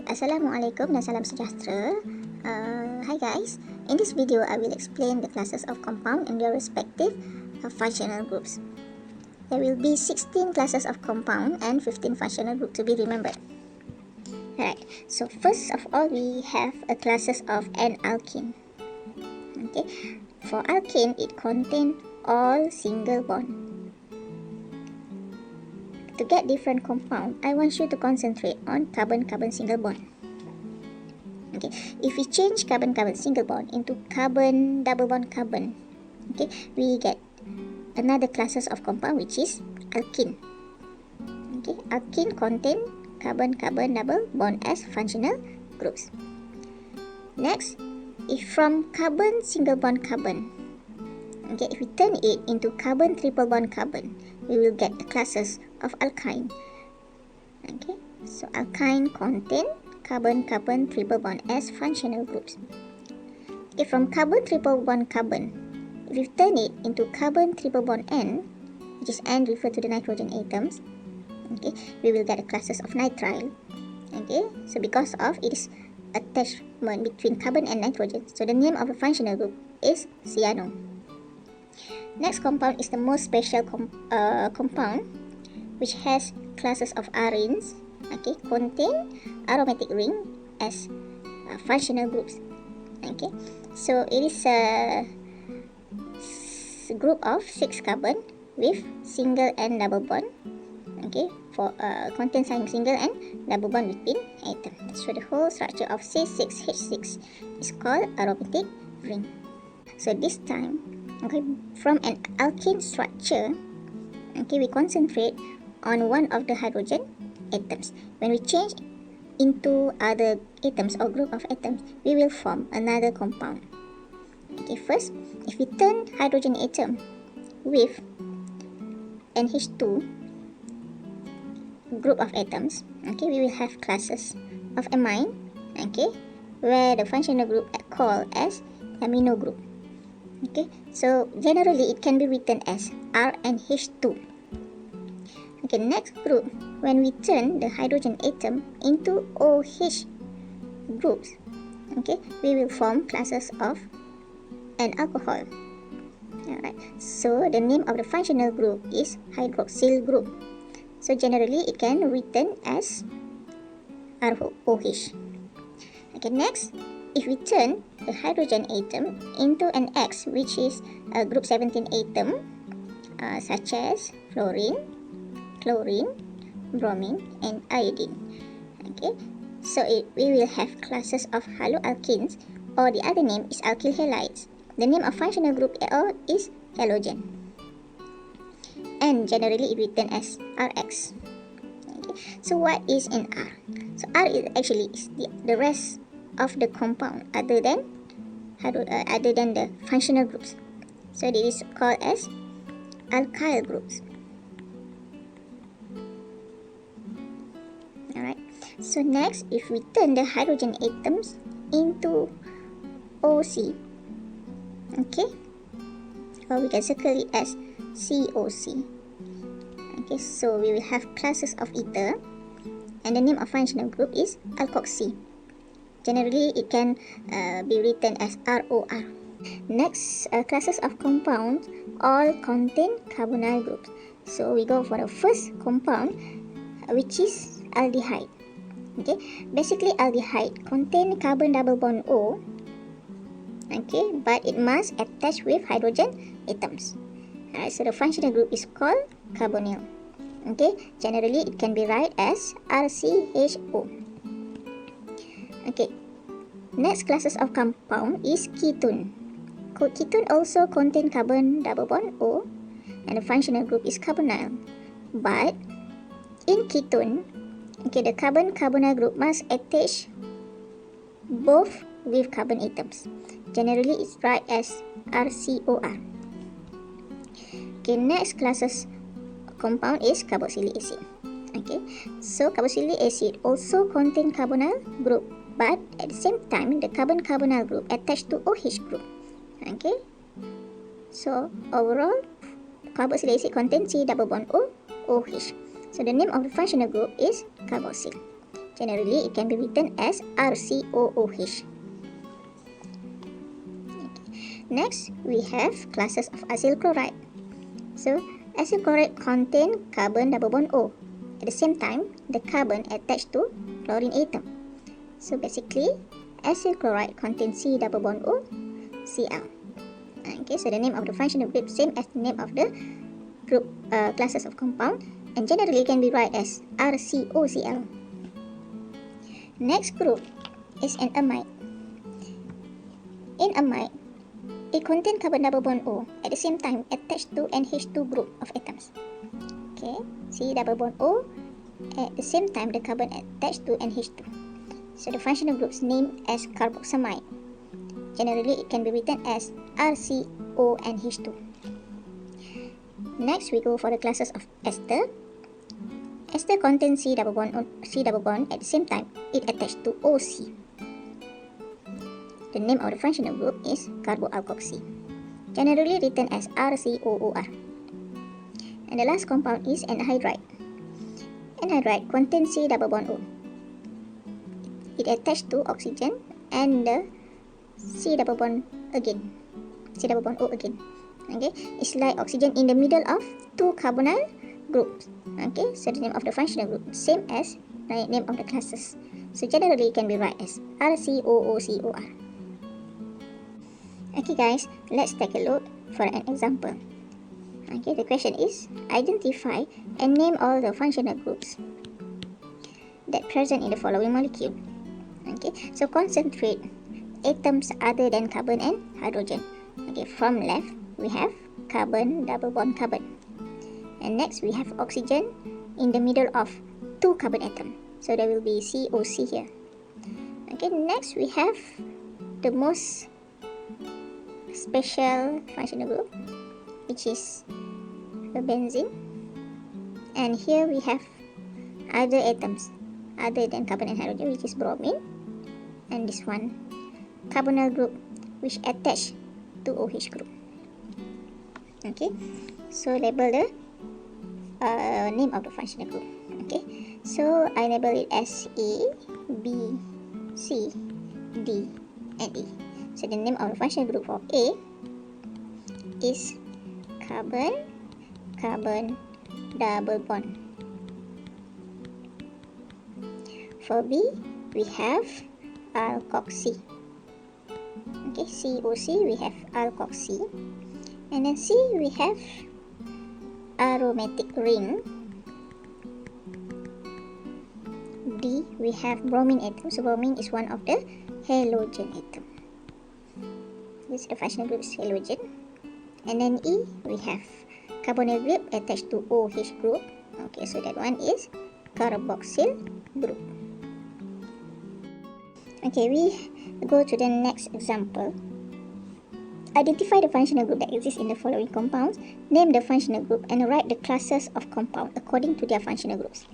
Assalamualaikum dan salam sejahtera. Hi guys, in this video I will explain the classes of compound and their respective functional groups. There will be 16 classes of compound and 15 functional groups to be remembered. Alright, so first of all we have a classes of an alkene. Okay, for alkene it contains all single bond. To get different compound, I want you to concentrate on carbon-carbon single bond. Okay, if we change carbon-carbon single bond into carbon double bond carbon, okay, we get another classes of compound which is alkene. Okay, alkene contain carbon-carbon double bond as functional groups. Next, if from carbon single bond carbon, okay, if we turn it into carbon triple bond carbon, we will get the classes of alkyne. Okay, so alkyne contain carbon-carbon triple bond as functional groups. Okay, from carbon triple bond carbon, if we turn it into carbon triple bond N, which is N refer to the nitrogen atoms, okay, we will get the classes of nitrile. Okay, so because of its attachment between carbon and nitrogen, so the name of the functional group is cyano. Next compound is the most special compound, which has classes of arenes. Okay, contain aromatic ring as functional groups. Okay, so it is a group of 6 carbon with single and double bond. Okay, for contain single and double bond between atoms. So the whole structure of C6H6 is called aromatic ring. So this time, okay, from an alkene structure, okay, we concentrate on one of the hydrogen atoms. When we change into other atoms or group of atoms, we will form another compound. Okay, first, if we turn hydrogen atom with NH2 group of atoms, okay, we will have classes of amine, okay, where the functional group called as amino group. Okay, so generally it can be written as RNH2. Okay, next group, when we turn the hydrogen atom into OH groups, okay, we will form classes of an alcohol. Alright, so the name of the functional group is hydroxyl group. So generally it can be written as ROH. Okay, next, if we turn the hydrogen atom into an X, which is a group 17 atom, such as fluorine, chlorine, bromine, and iodine. Okay, so we will have classes of haloalkenes, or the other name is alkyl halides. The name of functional group is halogen, and generally it written as Rx. Okay, so what is an R? So R is actually the rest of the compound other than the functional groups. So this is called as alkyl groups. Alright, so next, if we turn the hydrogen atoms into OC, okay, or we can circle it as COC. Okay, so we will have classes of ether, and the name of functional group is alkoxy. Generally, it can be written as ROR. Next, classes of compounds all contain carbonyl groups. So we go for the first compound, which is aldehyde. Okay, basically aldehyde contain carbon double bond O. Okay, but it must attach with hydrogen atoms. Alright, so the functional group is called carbonyl. Okay, generally it can be written as RCHO. Okay, next classes of compound is ketone. Ketone also contain carbon double bond O, and the functional group is carbonyl. But in ketone, okay, the carbonyl group must attach both with carbon atoms. Generally it's written as RCOR. Okay, next classes compound is carboxylic acid. Okay, so carboxylic acid also contain carbonyl group, but at the same time the carbonyl group attached to OH group. Okay, so overall carboxylic acid contains C double bond O, OH. So the name of the functional group is carboxyl. Generally, it can be written as RCOOH. Next, we have classes of acyl chloride. So, acyl chloride contain carbon double bond O. At the same time, the carbon attached to chlorine atom. So basically, acyl chloride contains C double bond O, Cl. Okay, so the name of the functional group same as the name of the group classes of compound, and generally can be written as RCOCl. Next group is an amide. In amide, it contains carbon double bond O at the same time attached to NH2 group of atoms. Okay, C double bond O at the same time the carbon attached to NH2. So the functional group's name as carboxamide. Generally, it can be written as RCONH2. Next, we go for the classes of ester. Ester contains C double bond at the same time it attached to OC. The name of the functional group is carboalkoxy, generally written as RCOOR. And the last compound is anhydride. Anhydride contains C double bond O. It attached to oxygen and the C double bond O again. Okay, it's like oxygen in the middle of two carbonyl groups. Okay, so the name of the functional group same as the name of the classes. So generally it can be written as RCOOCOR. Okay guys, let's take a look for an example. Okay, the question is identify and name all the functional groups that present in the following molecule. Okay, so concentrate atoms other than carbon and hydrogen. Okay, from left we have carbon double bond carbon, and next we have oxygen in the middle of two carbon atoms, so there will be COC here. Okay, next we have the most special functional group, which is the benzene, and here we have other atoms other than carbon and hydrogen, which is bromine, and this one carbonyl group which attach to OH group. Okay, so label the name of the functional group. Okay, so I label it as A, B, C, D, and E. So the name of the functional group for A is carbon double bond. For B, we have alkoxy. Okay, COC we have alkoxy, and then C we have aromatic ring. D we have bromine atom. So bromine is one of the halogen atom. This is the functional group is halogen. And then E we have carbonyl group attached to OH group. Okay, so that one is carboxyl group. Okay, we go to the next example. Identify the functional group that exists in the following compounds. Name the functional group and write the classes of compound according to their functional groups.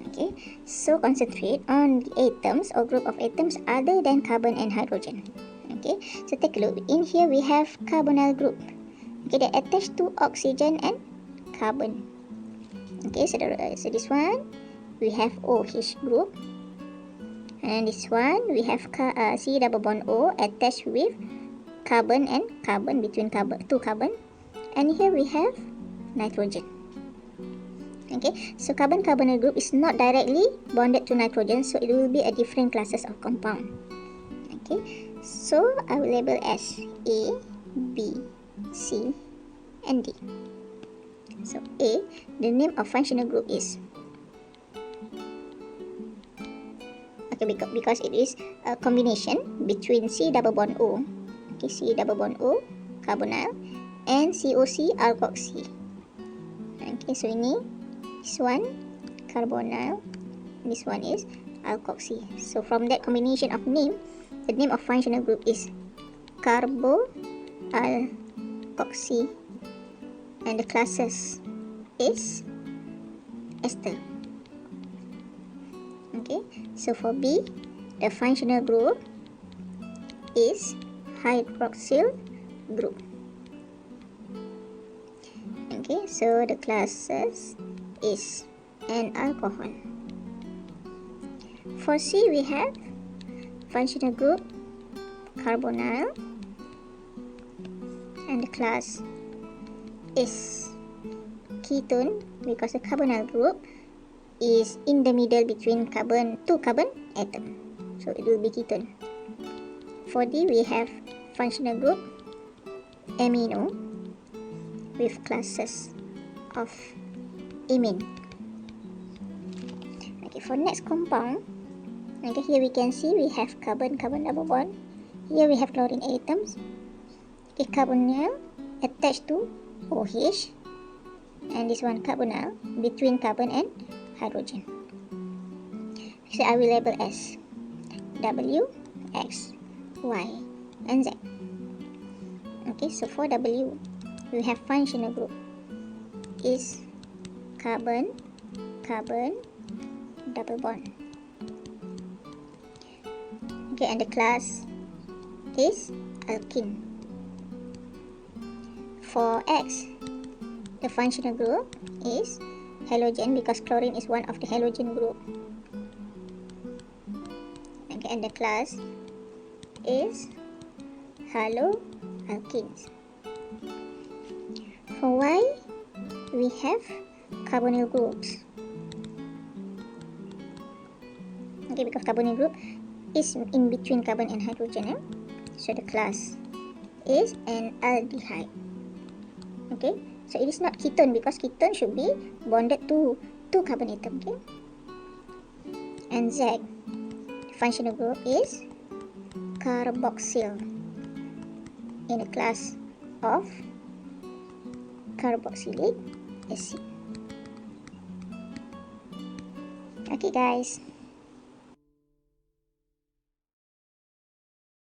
Okay, so concentrate on the atoms or group of atoms other than carbon and hydrogen. Okay, so take a look. In here we have carbonyl group. Okay, they attached to oxygen and carbon. Okay, so this one we have OH group, and this one we have C double bond O attached with carbon and carbon between two carbon, and here we have nitrogen. Okay, so carbonyl group is not directly bonded to nitrogen, so it will be a different classes of compound. Okay, so I will label as A, B, C, and D. So A, the name of functional group is, okay, because it is a combination between C double bond O, okay, C double bond O, carbonyl, and COC, alkoxy. Okay, so ini this one carbonyl, this one is alkoxy. So from that combination of name, the name of functional group is carboalkoxy, and the classes is ester. Okay, so for B, the functional group is hydroxyl group. Okay, so the classes is an alcohol. For C, we have functional group carbonyl, and the class is ketone because the carbonyl group is in the middle between two carbon atom, so it will be ketone. For D, we have functional group amino with classes of imine. Okay, for next compound, okay, here we can see we have carbon double bond. Here we have chlorine atoms. Okay, carbonyl attached to OH, and this one carbonyl between carbon and hydrogen. So I will label as W, X, Y, and Z. Okay, so for W, we have functional group is carbon double bond. Okay, and the class is alkene. For X, the functional group is halogen because chlorine is one of the halogen group. Okay, and the class is haloalkenes. For Y, we have carbonyl groups. Okay, because carbonyl group is in between carbon and hydrogen, so the class is an aldehyde. Okay, so it is not ketone because ketone should be bonded to two carbon atom. Okay, and Z, functional group is carboxyl in the class of carboxylic acid. Okay guys,